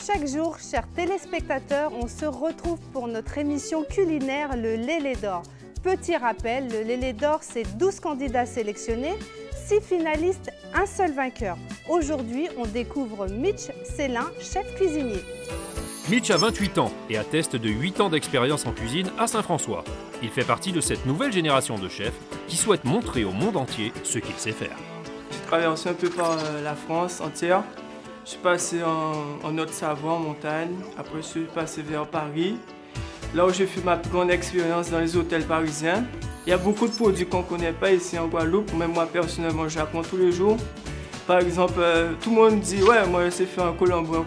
chaque jour, chers téléspectateurs, on se retrouve pour notre émission culinaire, le Lélé d'Or. Petit rappel, le Lélé d'Or, c'est 12 candidats sélectionnés, 6 finalistes, un seul vainqueur. Aujourd'hui, on découvre Mitch Célin, chef cuisinier. Mitch a 28 ans et atteste de 8 ans d'expérience en cuisine à Saint-François. Il fait partie de cette nouvelle génération de chefs qui souhaitent montrer au monde entier ce qu'il sait faire. J'ai traversé un peu par la France entière. Je suis passé en Haute-Savoie, en montagne. Après, je suis passé vers Paris, là où j'ai fait ma plus grande expérience dans les hôtels parisiens. Il y a beaucoup de produits qu'on ne connaît pas ici en Guadeloupe. Même moi, personnellement, j'apprends tous les jours. Par exemple, tout le monde dit « Ouais, moi, je sais faire un colombo,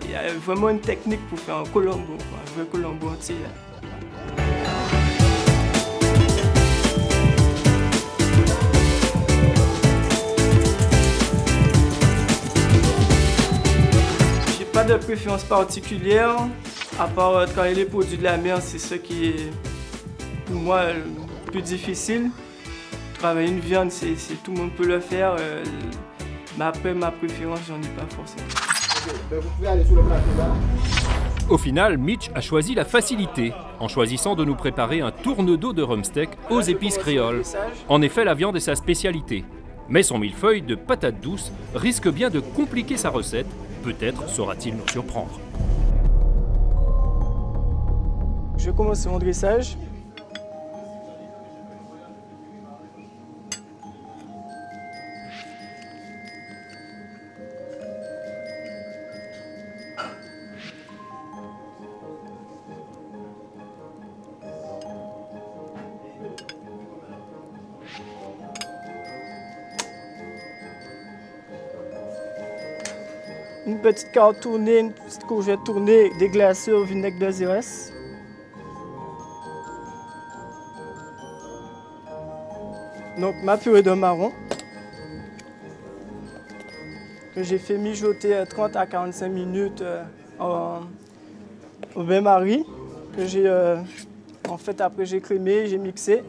il y a vraiment une technique pour faire un colombo, un vrai colombo entier. J'ai pas de préférence particulière, à part travailler les produits de la mer, c'est ce qui est pour moi le plus difficile. Travailler une viande, tout le monde peut le faire, mais après ma préférence, j'en ai pas forcément. Vous pouvez aller sur le plateau là. Au final, Mitch a choisi la facilité en choisissant de nous préparer un tourne-dos de rhum steak aux épices créoles. En effet, la viande est sa spécialité. Mais son millefeuille de patates douces risque bien de compliquer sa recette. Peut-être saura-t-il nous surprendre. Je vais commencer mon dressage. Une petite carotte tournée, une petite courgette tournée, déglacée au vinaigre de Xérès. Donc ma purée de marron, que j'ai fait mijoter 30 à 45 minutes au bain-marie, que j'ai en fait après j'ai crémé, j'ai mixé.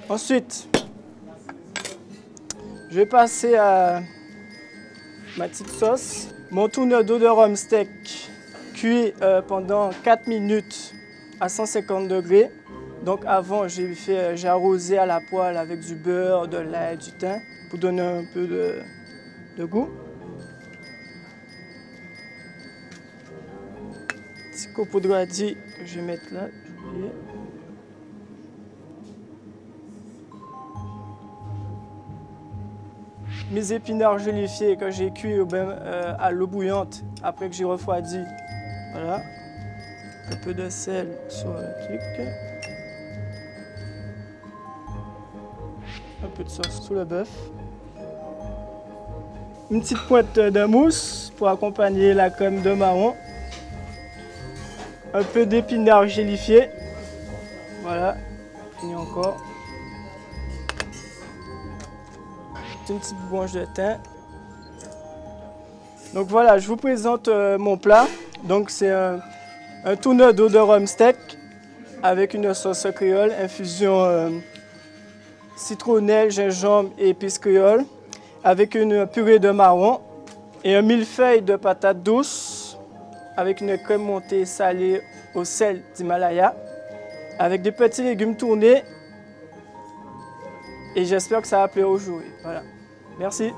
Ensuite, je vais passer à ma petite sauce. Mon tourne-dos de rhum steak cuit pendant 4 minutes à 150 degrés. Donc avant, j'ai arrosé à la poêle avec du beurre, de l'ail, du thym pour donner un peu de goût. Petit copeau de radis que je vais mettre là, j'ai oublié. Mes épinards gélifiés que j'ai cuits à l'eau bouillante après que j'ai refroidi. Voilà. Un peu de sel sur le truc. Un peu de sauce sur le bœuf. Une petite pointe de mousse pour accompagner la crème de marron. Un peu d'épinards gélifiés. Voilà. Fini encore. Une petite branche de thym. Donc voilà, je vous présente mon plat. Donc c'est un tourne-dos de rhum steak avec une sauce créole, infusion citronnelle, gingembre et épices créoles, avec une purée de marron et un millefeuille de patates douces avec une crème montée salée au sel d'Himalaya, avec des petits légumes tournés. Et j'espère que ça va plaire au jury. Voilà. Merci.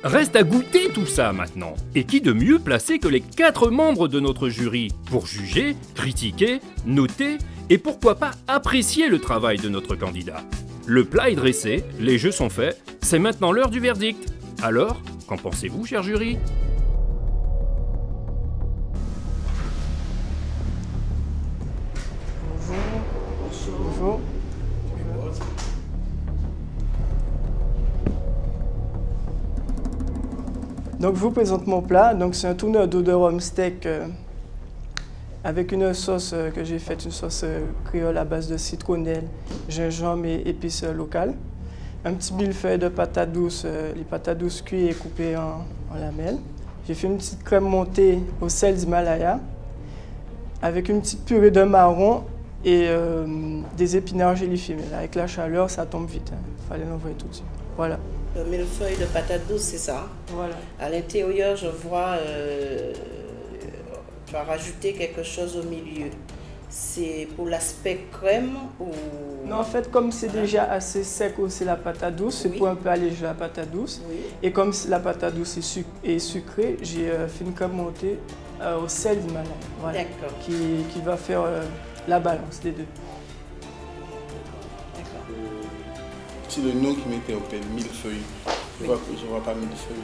Reste à goûter tout ça maintenant. Et qui de mieux placé que les 4 membres de notre jury pour juger, critiquer, noter et pourquoi pas apprécier le travail de notre candidat. Le plat est dressé, les jeux sont faits, c'est maintenant l'heure du verdict. Alors, qu'en pensez-vous, cher jury ? Bonjour. Donc je vous présente mon plat. Donc c'est un tourne-dos de rhum steak avec une sauce que j'ai faite, une sauce créole à base de citronnelle, gingembre et épices locales. Un petit millefeuille de patates douces, les patates douces cuites et coupées en lamelles. J'ai fait une petite crème montée au sel d'Himalaya avec une petite purée de marron et des épinards gélifiés. Mais là, avec la chaleur, ça tombe vite. Il fallait l'envoyer tout de suite. Voilà. Le millefeuille de patates douces, c'est ça? Voilà. À l'intérieur, je vois, tu as rajouté quelque chose au milieu. C'est pour l'aspect crème ou... Non, en fait, comme c'est déjà assez sec aussi la patate douce, c'est pour un peu alléger la patate douce. Oui. Et comme la patate douce est sucrée, j'ai fait une crème montée au sel d'Himalaya. Voilà. D'accord. Qui va faire la balance des deux. C'est le nom qui m'interpelle, millefeuille. Je vois pas millefeuille.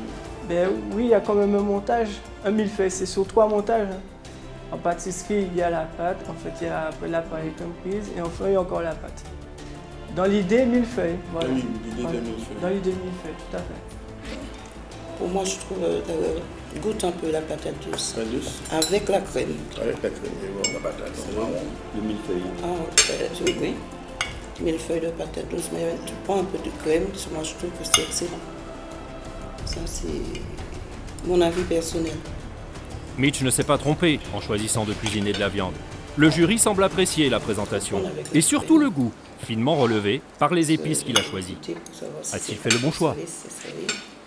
Ben oui, il y a quand même un montage. Un millefeuille, c'est sur 3 montages. En pâtisserie, il y a la pâte, en fait, il y a après la paille comme prise, et enfin, il y a encore la pâte. Dans l'idée, millefeuille. Voilà. Oui, l'idée de millefeuille. Dans l'idée, millefeuille, tout à fait. Pour moi, je trouve, goûte un peu la patate douce. Patate douce. Avec la crème. Avec la crème, et bon, la patate. C'est bon. Le millefeuille. Ah, oui. Millefeuille de patate douce, mais tu prends un peu de crème, moi je trouve que c'est excellent. Ça, c'est mon avis personnel. Mitch ne s'est pas trompé en choisissant de cuisiner de la viande. Le jury semble apprécier la présentation et surtout le goût, finement relevé par les épices qu'il a choisies. A-t-il fait le bon choix?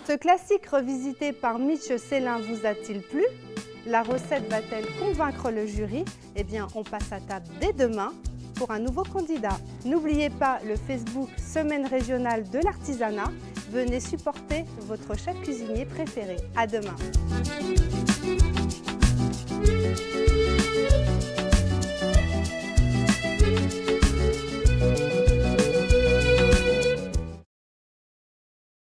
Ce classique revisité par Mitch Célin vous a-t-il plu? La recette va-t-elle convaincre le jury? Eh bien, on passe à table dès demain pour un nouveau candidat. N'oubliez pas le Facebook Semaine régionale de l'artisanat. Venez supporter votre chef cuisinier préféré. À demain.